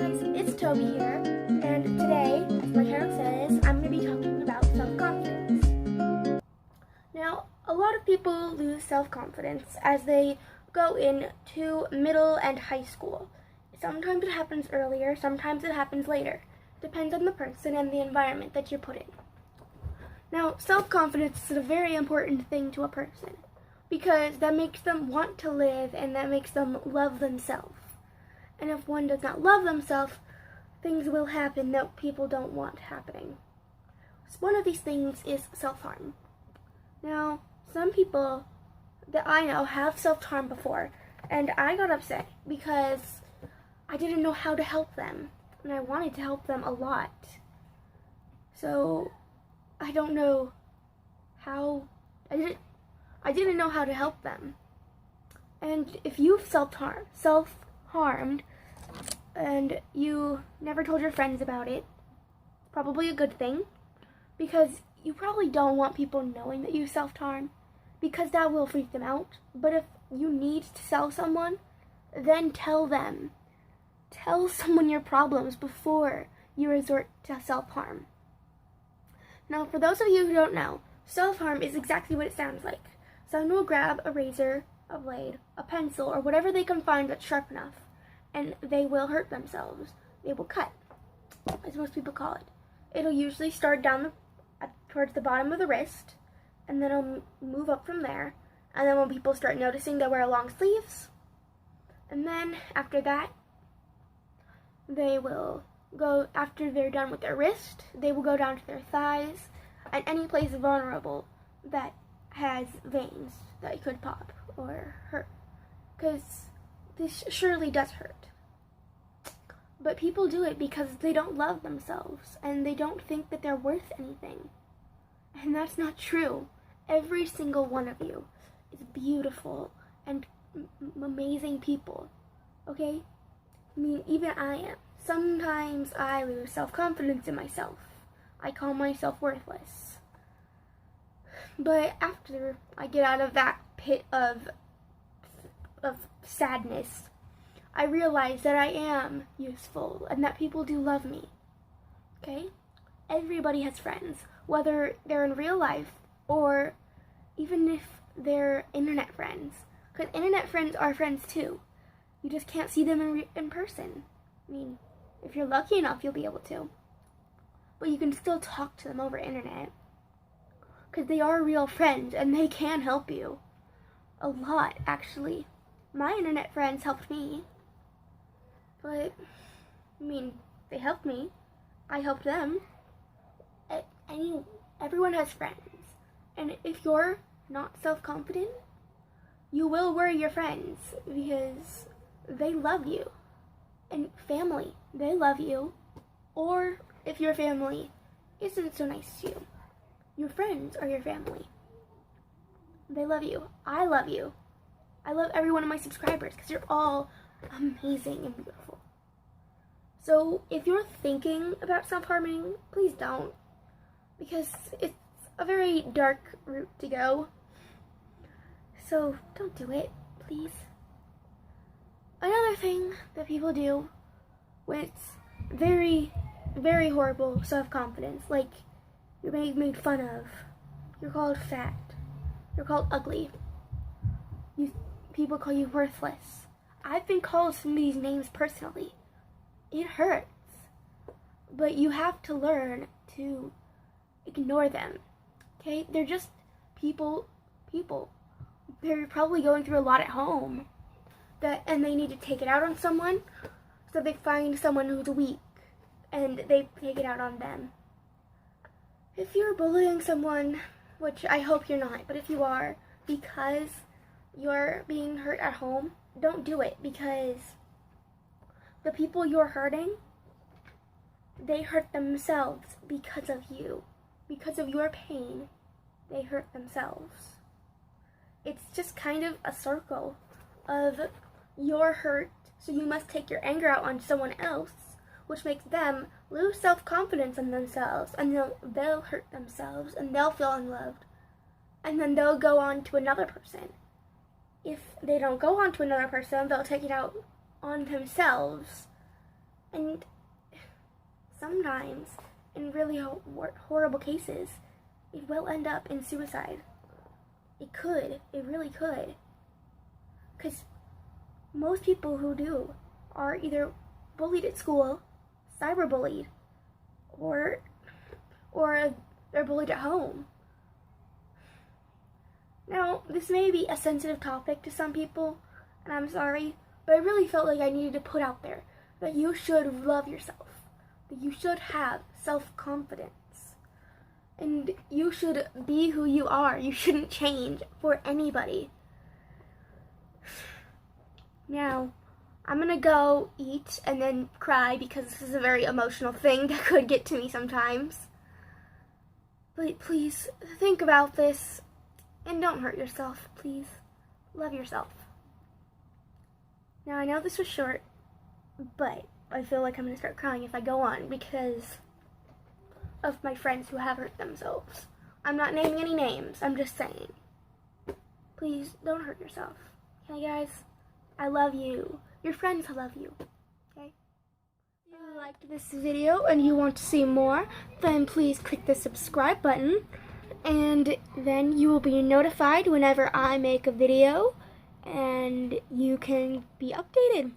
guys, it's Toby here, and today, as my channel says, I'm going to be talking about self-confidence. Now, a lot of people lose self-confidence as they go into middle and high school. Sometimes it happens earlier, sometimes it happens later. Depends on the person and the environment that you're put in. Now, self-confidence is a very important thing to a person because that makes them want to live and that makes them love themselves. And if one does not love themselves, things will happen that people don't want happening. So one of these things is self-harm. Now, some people that I know have self-harm before, and I got upset because I didn't know how to help them, and I wanted to help them a lot. So, I don't know how, I didn't know how to help them. And if you've self-harmed, and you never told your friends about it, probably a good thing, because you probably don't want people knowing that you self-harm, because that will freak them out. But if you need to tell someone, then tell them. Tell someone your problems before you resort to self-harm. Now, for those of you who don't know, self-harm is exactly what it sounds like. Someone will grab a razor, a blade, a pencil, or whatever they can find that's sharp enough, and they will hurt themselves. They will cut, as most people call it. It'll usually start down towards the bottom of the wrist, and then it'll move up from there. And then when people start noticing they wear long sleeves, and then after that, they will go, after they're done with their wrist, they will go down to their thighs and any place vulnerable that has veins that could pop or hurt. Because this surely does hurt. But people do it because they don't love themselves and they don't think that they're worth anything. And that's not true. Every single one of you is beautiful and amazing people. Okay? I mean, even I am. Sometimes I lose self-confidence in myself. I call myself worthless. But after I get out of that pit of sadness, I realize that I am useful and that people do love me. Okay? Everybody has friends, whether they're in real life or even if they're internet friends. Because internet friends are friends too. You just can't see them in person. I mean, if you're lucky enough, you'll be able to. But you can still talk to them over internet. Because they are real friends and they can help you. A lot, actually. My internet friends helped me. But, I mean, they helped me. I helped them. Everyone has friends. And if you're not self-confident, you will worry your friends because they love you. And family, they love you. Or if your family isn't so nice to you, your friends are your family. They love you. I love you. I love every one of my subscribers because you're all amazing and beautiful. So if you're thinking about self-harming, please don't, because it's a very dark route to go. So don't do it, please. Another thing that people do when it's very, very horrible self-confidence, like you're being made fun of, you're called fat, you're called ugly, people call you worthless. I've been called some of these names personally. It hurts. But you have to learn to ignore them. Okay? They're just people. They're probably going through a lot at home. And they need to take it out on someone. So they find someone who's weak. And they take it out on them. If you're bullying someone, which I hope you're not, but if you are, because you're being hurt at home, don't do it, because the people you're hurting, they hurt themselves because of you. Because of your pain, they hurt themselves. It's just kind of a circle of you're hurt, so you must take your anger out on someone else, which makes them lose self-confidence in themselves, and they'll hurt themselves, and they'll feel unloved, and then they'll go on to another person. If they don't go on to another person, they'll take it out on themselves, And sometimes, in really horrible cases, it will end up in suicide. It really could. Because most people who do are either bullied at school, cyberbullied, or they're bullied at home. Now, this may be a sensitive topic to some people, and I'm sorry, but I really felt like I needed to put out there that you should love yourself, that you should have self-confidence, and you should be who you are. You shouldn't change for anybody. Now, I'm gonna go eat and then cry because this is a very emotional thing that could get to me sometimes. But please, think about this and don't hurt yourself, please. Love yourself. Now, I know this was short, but I feel like I'm gonna start crying if I go on because of my friends who have hurt themselves. I'm not naming any names, I'm just saying. Please, don't hurt yourself. Okay, guys? I love you. Your friends love you. Okay? If you liked this video and you want to see more, then please click the subscribe button, and then you will be notified whenever I make a video, and you can be updated.